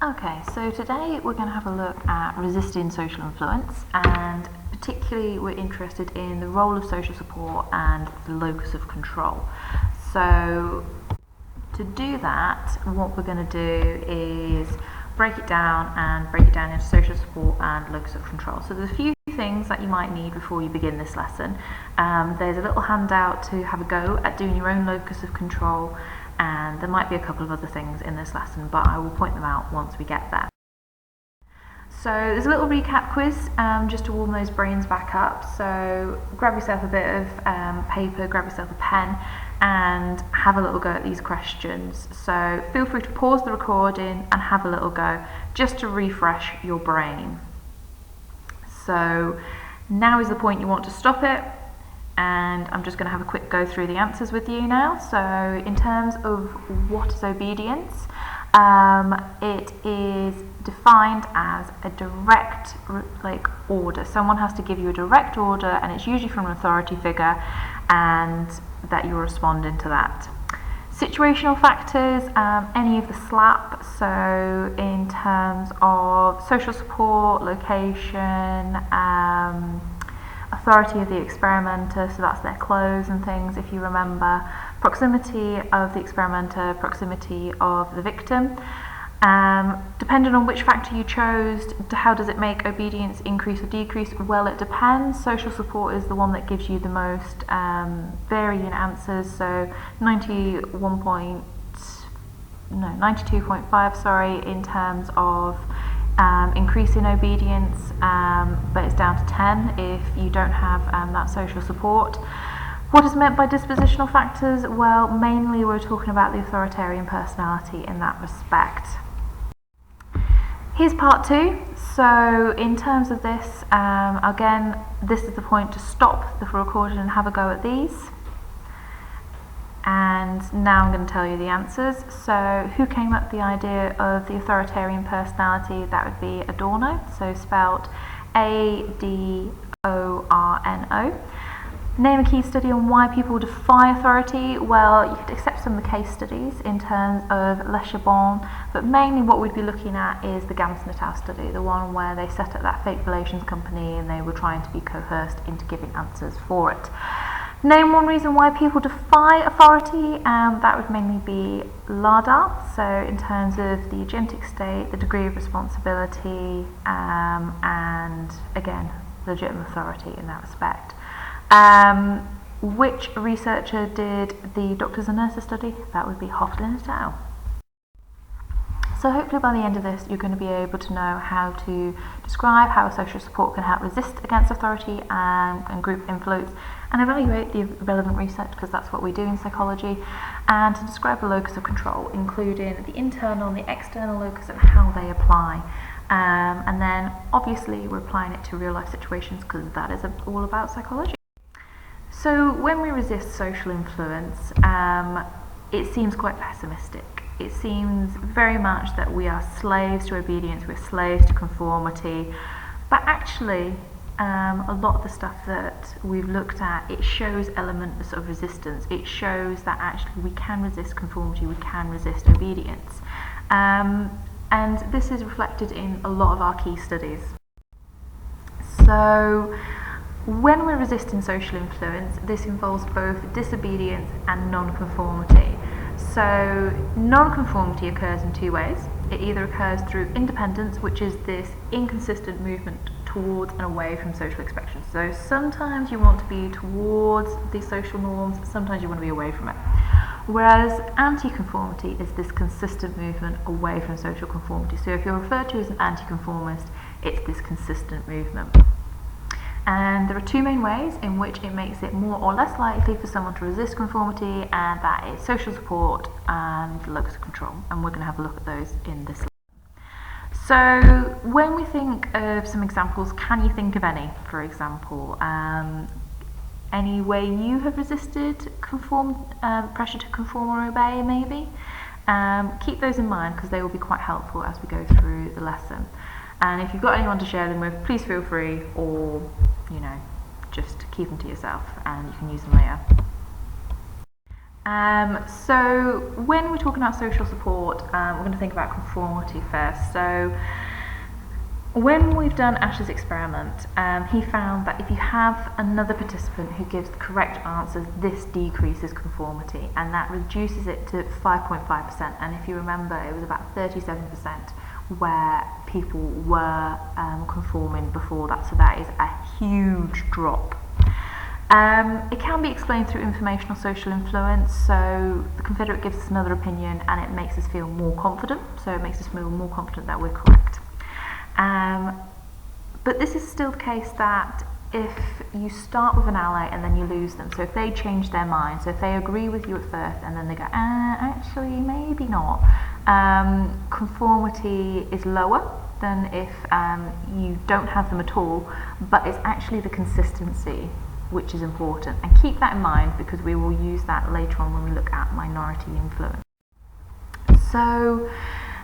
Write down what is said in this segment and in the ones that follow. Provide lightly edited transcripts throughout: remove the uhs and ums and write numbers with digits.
Okay, so today we're going to have a look at resisting social influence, and particularly we're interested in the role of social support and the locus of control. So to do that, what we're going to do is break it down into social support and locus of control. So there's a few things that you might need before you begin this lesson. There's a little handout to have a go at doing your own locus of control, and there might be a couple of other things in this lesson, but I will point them out once we get there. So there's a little recap quiz just to warm those brains back up. So grab yourself a bit of paper, grab yourself a pen, and have a little go at these questions. So feel free to pause the recording and have a little go just to refresh your brain. So now is the point you want to stop it, and I'm just going to have a quick go through the answers with you now. So in terms of what is obedience, it is defined as a direct order. Someone has to give you a direct order, and it's usually from an authority figure, and that you're responding to that. Situational factors, any of the SLAP, so in terms of social support, location, authority of the experimenter, so that's their clothes and things, if you remember, proximity of the experimenter, proximity of the victim. Depending on which factor you chose, how does it make obedience increase or decrease? Well, it depends. Social support is the one that gives you the most varying answers, so 92.5 in terms of increasing obedience, but it's down to 10 if you don't have that social support. What is meant by dispositional factors? Well, mainly we're talking about the authoritarian personality in that respect. Here's part 2. So in terms of this, again, this is the point to stop the recording and have a go at these. And now I'm going to tell you the answers. So who came up with the idea of the authoritarian personality? That would be Adorno, so spelled Adorno. Name a key study on why people defy authority. Well, you could accept some of the case studies in terms of Le Chabon, but mainly what we'd be looking at is the Gams-Natal study, the one where they set up that fake relations company and they were trying to be coerced into giving answers for it. Name one reason why people defy authority, that would mainly be Lardner, so in terms of the agentic state, the degree of responsibility, and again, legitimate authority in that respect. Which researcher did the doctors and nurses study? That would be Hoeflin et al. So hopefully by the end of this you're going to be able to know how to describe how social support can help resist against authority and group influence, and evaluate the relevant research, because that's what we do in psychology, and to describe the locus of control, including the internal and the external locus and how they apply. And then obviously we're applying it to real life situations, because that is all about psychology. So when we resist social influence, it seems quite pessimistic. It seems very much that we are slaves to obedience, we're slaves to conformity, but actually a lot of the stuff that we've looked at, it shows elements of resistance. It shows that actually we can resist conformity, we can resist obedience. And this is reflected in a lot of our key studies. So when we're resisting social influence, this involves both disobedience and non-conformity. So non-conformity occurs in two ways. It either occurs through independence, which is this inconsistent movement towards and away from social expectations. So sometimes you want to be towards the social norms, sometimes you want to be away from it. Whereas anti-conformity is this consistent movement away from social conformity. So if you're referred to as an anti-conformist, it's this consistent movement. And there are two main ways in which it makes it more or less likely for someone to resist conformity, and that is social support and the locus of control. And we're going to have a look at those in this lesson. So when we think of some examples, can you think of any, for example? Any way you have resisted pressure to conform or obey, maybe? Keep those in mind, because they will be quite helpful as we go through the lesson. And if you've got anyone to share them with, please feel free, or just keep them to yourself and you can use them later. So when we're talking about social support, we're going to think about conformity first. So when we've done Ash's experiment, he found that if you have another participant who gives the correct answers, this decreases conformity, and that reduces it to 5.5%. And if you remember, it was about 37% where people were conforming before that, so that is a huge drop. It can be explained through informational social influence, so the Confederate gives us another opinion and it makes us feel more confident, so it makes us feel more confident that we're correct. But this is still the case that if you start with an ally and then you lose them, so if they change their mind, so if they agree with you at first and then they go, actually maybe not, conformity is lower than if you don't have them at all, but it's actually the consistency which is important. And keep that in mind because we will use that later on when we look at minority influence. So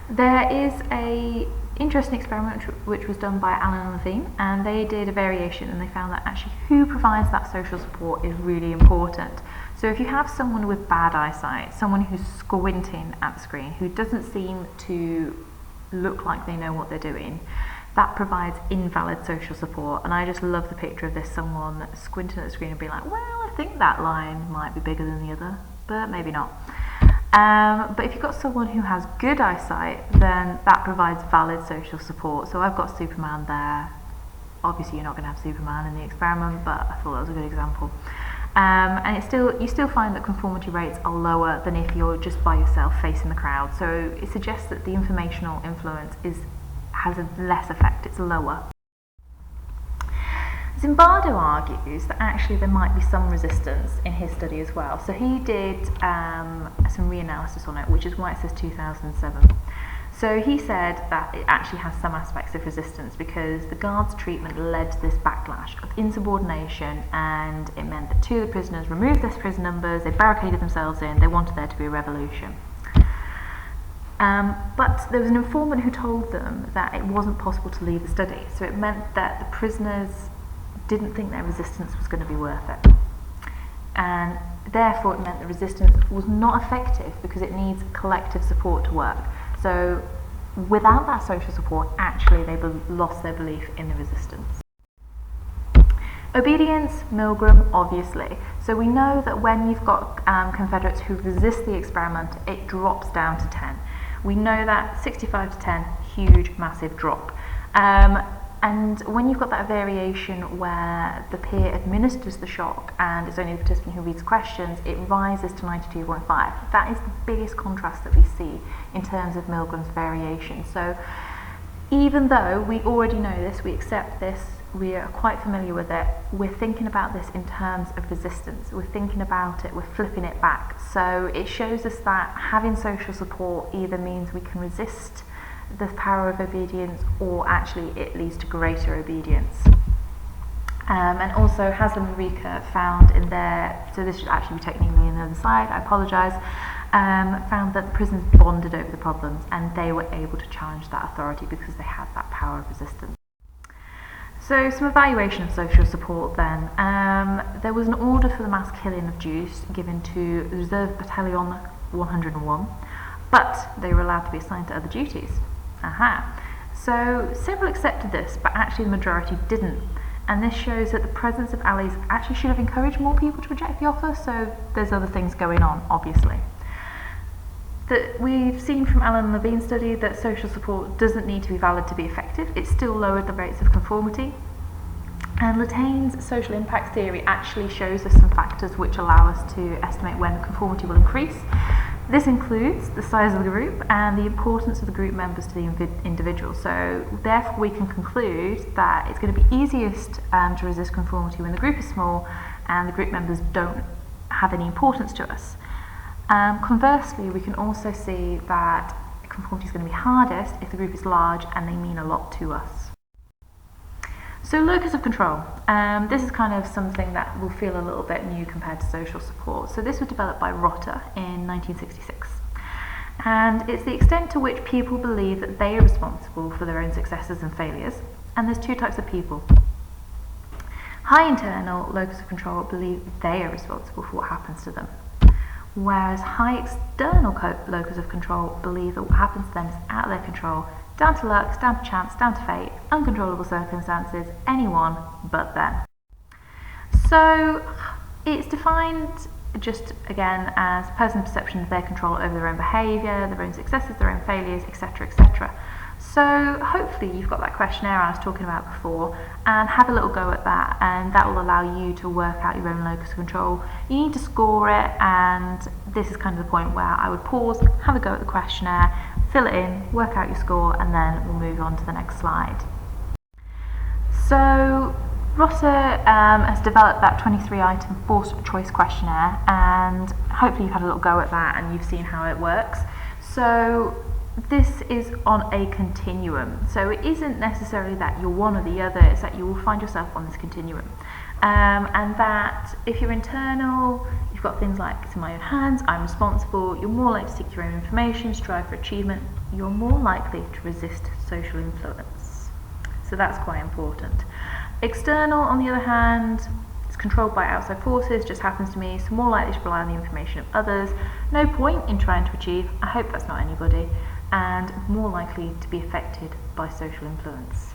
there is a interesting experiment which was done by Allen and Levine, and they did a variation and they found that actually who provides that social support is really important. So if you have someone with bad eyesight, someone who's squinting at the screen, who doesn't seem to look like they know what they're doing, that provides invalid social support. And I just love the picture of this, someone squinting at the screen and being like, well, I think that line might be bigger than the other, but maybe not. But if you've got someone who has good eyesight, then that provides valid social support. So I've got Superman there. Obviously you're not going to have Superman in the experiment, but I thought that was a good example. And you still find that conformity rates are lower than if you're just by yourself facing the crowd. So it suggests that the informational influence has a less effect, it's lower. Zimbardo argues that actually there might be some resistance in his study as well. So he did some reanalysis on it, which is why it says 2007. So he said that it actually has some aspects of resistance because the guards' treatment led to this backlash of insubordination, and it meant that two of the prisoners removed their prison numbers, they barricaded themselves in, they wanted there to be a revolution. But there was an informant who told them that it wasn't possible to leave the study, so it meant that the prisoners didn't think their resistance was going to be worth it. And therefore it meant that resistance was not effective because it needs collective support to work. So without that social support, actually they lost their belief in the resistance. Obedience, Milgram, obviously. So we know that when you've got Confederates who resist the experiment, it drops down to 10. We know that 65 to 10, huge, massive drop. And when you've got that variation where the peer administers the shock and it's only the participant who reads questions, it rises to 92.5. That is the biggest contrast that we see in terms of Milgram's variation. So even though we already know this, we accept this, we are quite familiar with it, we're thinking about this in terms of resistance. We're thinking about it, we're flipping it back. So it shows us that having social support either means we can resist the power of obedience, or actually it leads to greater obedience. And also Haslam and Rika found in their, so this should actually be technically on the other side, I apologise, found that the prisoners bonded over the problems and they were able to challenge that authority because they had that power of resistance. So some evaluation of social support then. There was an order for the mass killing of Jews given to Reserve Battalion 101, but they were allowed to be assigned to other duties. So several accepted this, but actually the majority didn't. And this shows that the presence of allies actually should have encouraged more people to reject the offer, so there's other things going on, obviously. That we've seen from Allen and Levine's study that social support doesn't need to be valid to be effective. It still lowered the rates of conformity. And Lataine's social impact theory actually shows us some factors which allow us to estimate when conformity will increase. This includes the size of the group and the importance of the group members to the individual. So therefore we can conclude that it's going to be easiest to resist conformity when the group is small and the group members don't have any importance to us. Conversely, we can also see that conformity is going to be hardest if the group is large and they mean a lot to us. So locus of control. This is kind of something that will feel a little bit new compared to social support. So this was developed by Rotter in 1966. And it's the extent to which people believe that they are responsible for their own successes and failures. And there's two types of people. High internal locus of control believe they are responsible for what happens to them, whereas high external locus of control believe that what happens to them is out of their control, down to luck, down to chance, down to fate, uncontrollable circumstances, anyone but them. So it's defined just again as a person's perception of their control over their own behaviour, their own successes, their own failures, etc., etc. So hopefully you've got that questionnaire I was talking about before and have a little go at that, and that will allow you to work out your own locus of control. You need to score it, and this is kind of the point where I would pause, have a go at the questionnaire, fill it in, work out your score, and then we'll move on to the next slide. So Rosser has developed that 23-item forced choice questionnaire, and hopefully you've had a little go at that and you've seen how it works. So this is on a continuum, so it isn't necessarily that you're one or the other, it's that you will find yourself on this continuum. And that if you're internal, you've got things like it's in my own hands, I'm responsible, you're more likely to seek your own information, strive for achievement, you're more likely to resist social influence. So that's quite important. External, on the other hand, it's controlled by outside forces, just happens to me, so more likely to rely on the information of others, no point in trying to achieve, I hope that's not anybody, and more likely to be affected by social influence.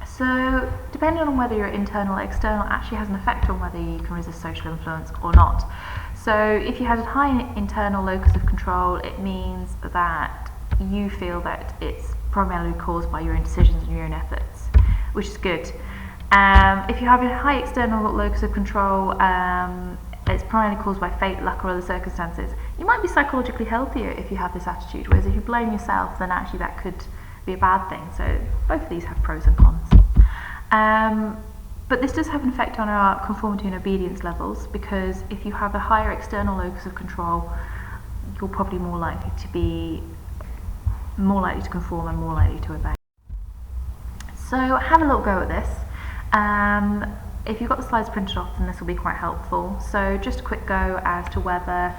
So depending on whether you're internal or external actually has an effect on whether you can resist social influence or not. So if you had a high internal locus of control, it means that you feel that it's primarily caused by your own decisions and your own efforts, which is good. If you have a high external locus of control, it's primarily caused by fate, luck, or other circumstances. You might be psychologically healthier if you have this attitude, whereas if you blame yourself, then actually that could be a bad thing. So both of these have pros and cons. But this does have an effect on our conformity and obedience levels, because if you have a higher external locus of control, you're probably more likely to conform and more likely to obey. So have a little go at this. If you've got the slides printed off, then this will be quite helpful. So just a quick go as to whether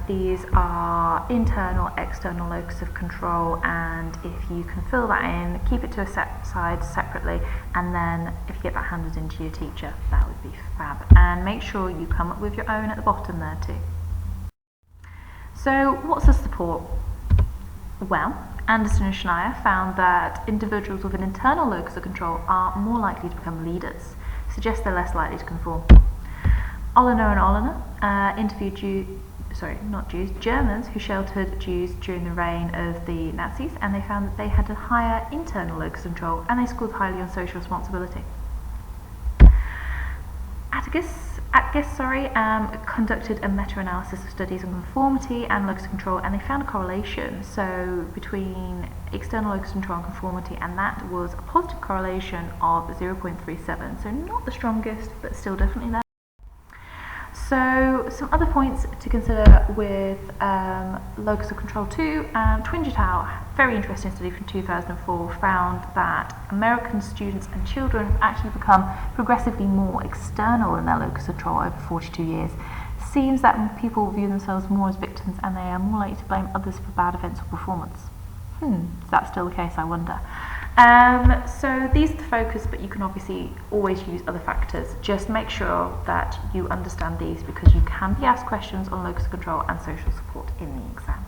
these are internal, external locus of control, and if you can fill that in, keep it to a side separately, and then if you get that handed in to your teacher, that would be fab. And make sure you come up with your own at the bottom there too. So what's the support? Well, Anderson and Schneier found that individuals with an internal locus of control are more likely to become leaders, suggests they're less likely to conform. Oliner and Oliner interviewed Germans who sheltered Jews during the reign of the Nazis, and they found that they had a higher internal locus of control and they scored highly on social responsibility. Atgis conducted a meta-analysis of studies on conformity and locus of control, and they found a correlation between external locus of control and conformity, and that was a positive correlation of 0.37, so not the strongest, but still definitely there. So some other points to consider with locus of control too. Twenge et al., very interesting study from 2004, found that American students and children have actually become progressively more external in their locus of control over 42 years. Seems that people view themselves more as victims, and they are more likely to blame others for bad events or performance. Is that still the case, I wonder? So these are the focus, but you can obviously always use other factors. Just make sure that you understand these, because you can be asked questions on locus of control and social support in the exam.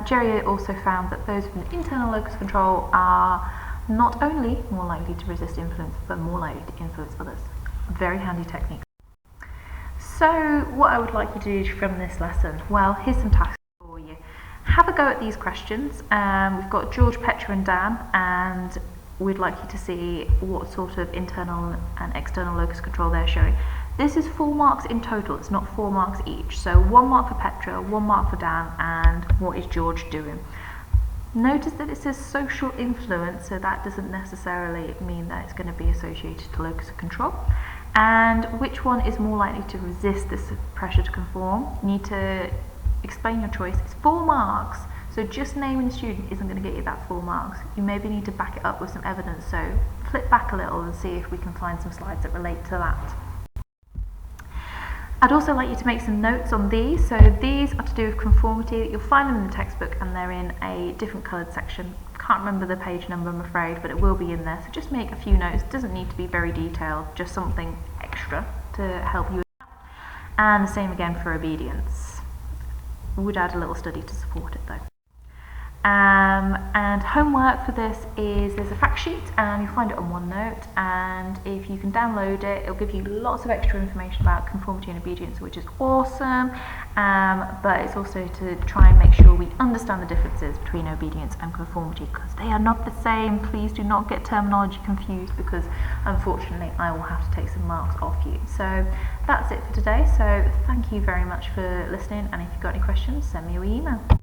Jerry also found that those with an internal locus of control are not only more likely to resist influence, but more likely to influence others. Very handy technique. So what I would like you to do from this lesson, well, here's some tasks for you. Have a go at these questions. We've got George, Petra and Dan, and we'd like you to see what sort of internal and external locus of control they're showing. This is 4 marks in total, it's not 4 marks each. So 1 mark for Petra, 1 mark for Dan, and what is George doing? Notice that it says social influence, so that doesn't necessarily mean that it's going to be associated to locus of control. And which one is more likely to resist this pressure to conform? You need to explain your choice. It's 4 marks, so just naming the student isn't going to get you that 4 marks. You maybe need to back it up with some evidence, so flip back a little and see if we can find some slides that relate to that. I'd also like you to make some notes on these. So these are to do with conformity. You'll find them in the textbook, and they're in a different coloured section. Can't remember the page number, I'm afraid, but it will be in there. So just make a few notes. It doesn't need to be very detailed, just something extra to help you. And the same again for obedience. Would add a little study to support it though. And homework for this is, there's a fact sheet and you'll find it on OneNote, and if you can download it, it'll give you lots of extra information about conformity and obedience, which is awesome, but it's also to try and make sure we understand the differences between obedience and conformity, because they are not the same. Please do not get terminology confused, because unfortunately I will have to take some marks off you. So that's it for today, so thank you very much for listening, and if you've got any questions, send me your email.